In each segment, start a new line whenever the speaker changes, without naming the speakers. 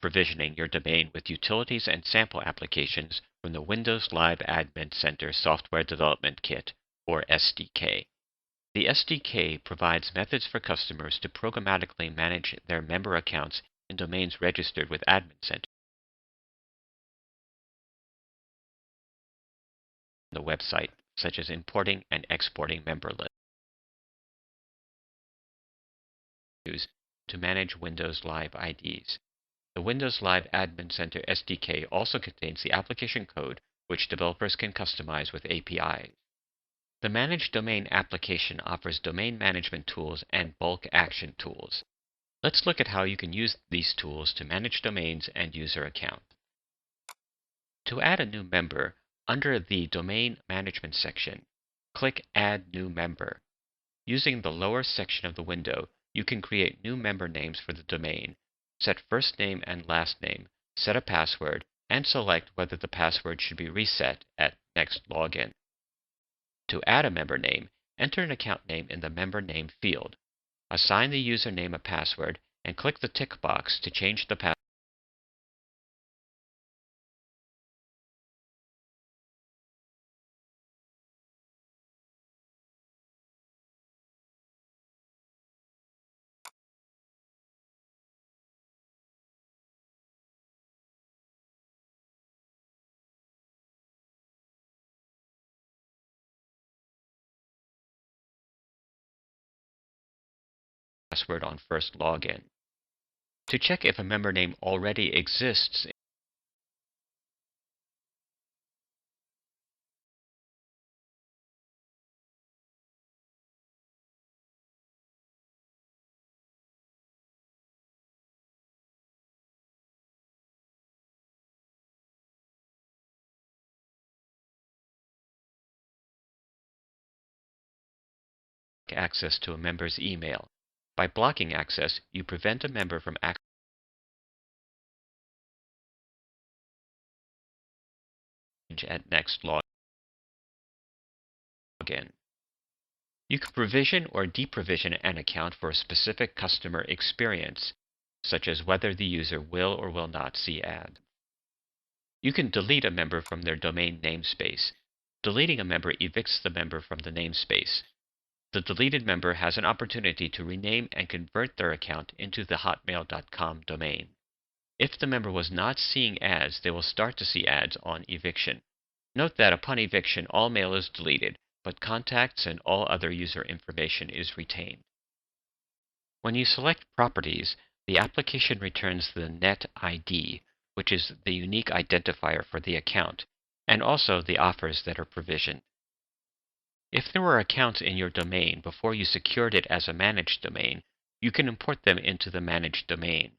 provisioning your domain with utilities and sample applications from the Windows Live Admin Center Software Development Kit, or SDK. The SDK provides methods for customers to programmatically manage their member accounts in domains registered with Admin Center on the website, such as importing and exporting member lists to manage Windows Live IDs. The Windows Live Admin Center SDK also contains the application code which developers can customize with APIs. The Manage Domain application offers domain management tools and bulk action tools. Let's look at how you can use these tools to manage domains and user accounts. To add a new member, under the Domain Management section, click Add New Member. Using the lower section of the window, you can create new member names for the domain, set first name and last name, set a password, and select whether the password should be reset at next login. To add a member name, enter an account name in the Member Name field. Assign the username a password and click the tick box to change the password on first login. To check if a member name already exists access to a member's email. By blocking access, you prevent a member from accessing at next login. You can provision or deprovision an account for a specific customer experience, such as whether the user will or will not see ads. You can delete a member from their domain namespace. Deleting a member evicts the member from the namespace. The deleted member has an opportunity to rename and convert their account into the hotmail.com domain. If the member was not seeing ads, they will start to see ads on eviction. Note that upon eviction, all mail is deleted, but contacts and all other user information is retained. When you select Properties, the application returns the net ID, which is the unique identifier for the account, and also the offers that are provisioned. If there were accounts in your domain before you secured it as a managed domain, you can import them into the managed domain.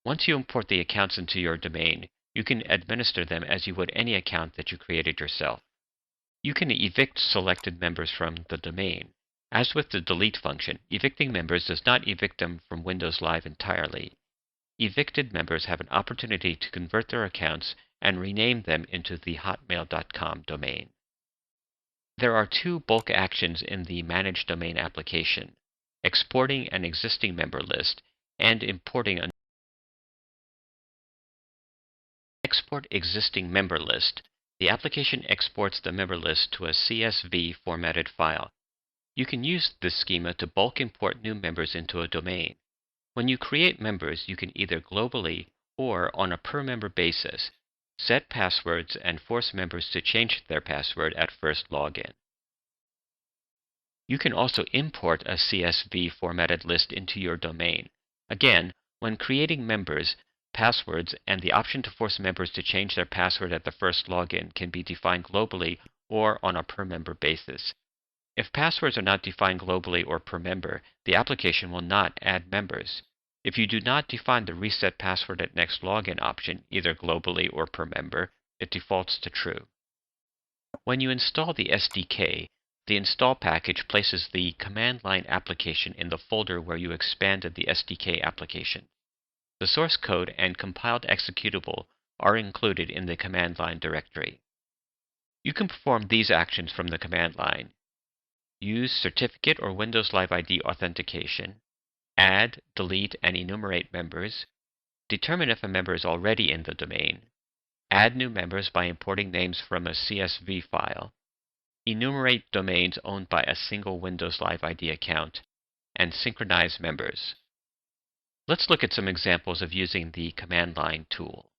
Once you import the accounts into your domain, you can administer them as you would any account that you created yourself. You can evict selected members from the domain. As with the delete function, evicting members does not evict them from Windows Live entirely. Evicted members have an opportunity to convert their accounts and rename them into the hotmail.com domain. There are two bulk actions in the Manage Domain application: exporting an existing member list and importing a Export existing member list. The application exports the member list to a CSV formatted file. You can use this schema to bulk import new members into a domain. When you create members, you can either globally or on a per-member basis set passwords and force members to change their password at first login. You can also import a CSV formatted list into your domain. Again, when creating members, passwords and the option to force members to change their password at the first login can be defined globally or on a per-member basis. If passwords are not defined globally or per member, the application will not add members. If you do not define the Reset Password at Next Login option, either globally or per member, it defaults to true. When you install the SDK, the install package places the command line application in the folder where you expanded the SDK application. The source code and compiled executable are included in the command line directory. You can perform these actions from the command line: use certificate or Windows Live ID authentication, add, delete, and enumerate members, determine if a member is already in the domain, add new members by importing names from a CSV file, enumerate domains owned by a single Windows Live ID account, and synchronize members. Let's look at some examples of using the command line tool.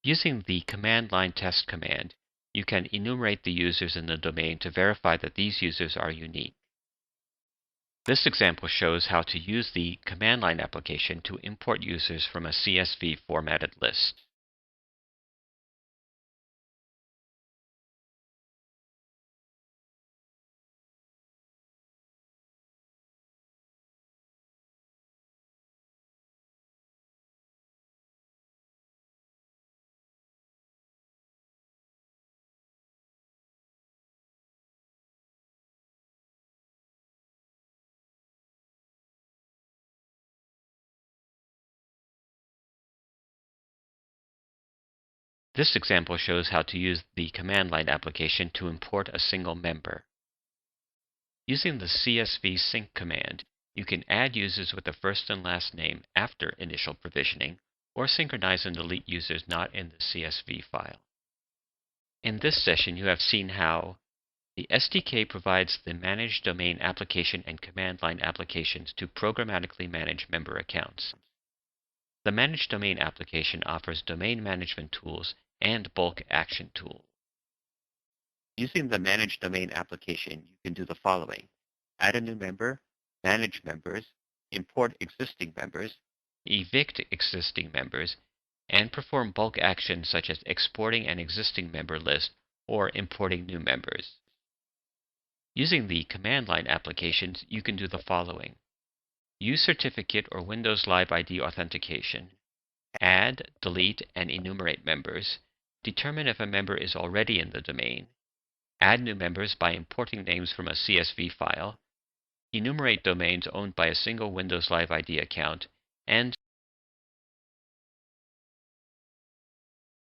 Using the command line test command, you can enumerate the users in the domain to verify that these users are unique. This example shows how to use the command line application to import users from a CSV formatted list. This example shows how to use the command line application to import a single member. Using the CSV sync command, you can add users with a first and last name after initial provisioning, or synchronize and delete users not in the CSV file. In this session, you have seen how the SDK provides the Manage Domain application and command line applications to programmatically manage member accounts. The Manage Domain application offers domain management tools and bulk action tools.
Using the Manage Domain application, you can do the following: add a new member, manage members, import existing members,
Evict existing members, and perform bulk actions such as exporting an existing member list or importing new members. Using the command line applications, you can do the following: use certificate or Windows Live ID authentication, add, delete, and enumerate members, determine if a member is already in the domain, add new members by importing names from a CSV file, enumerate domains owned by a single Windows Live ID account, and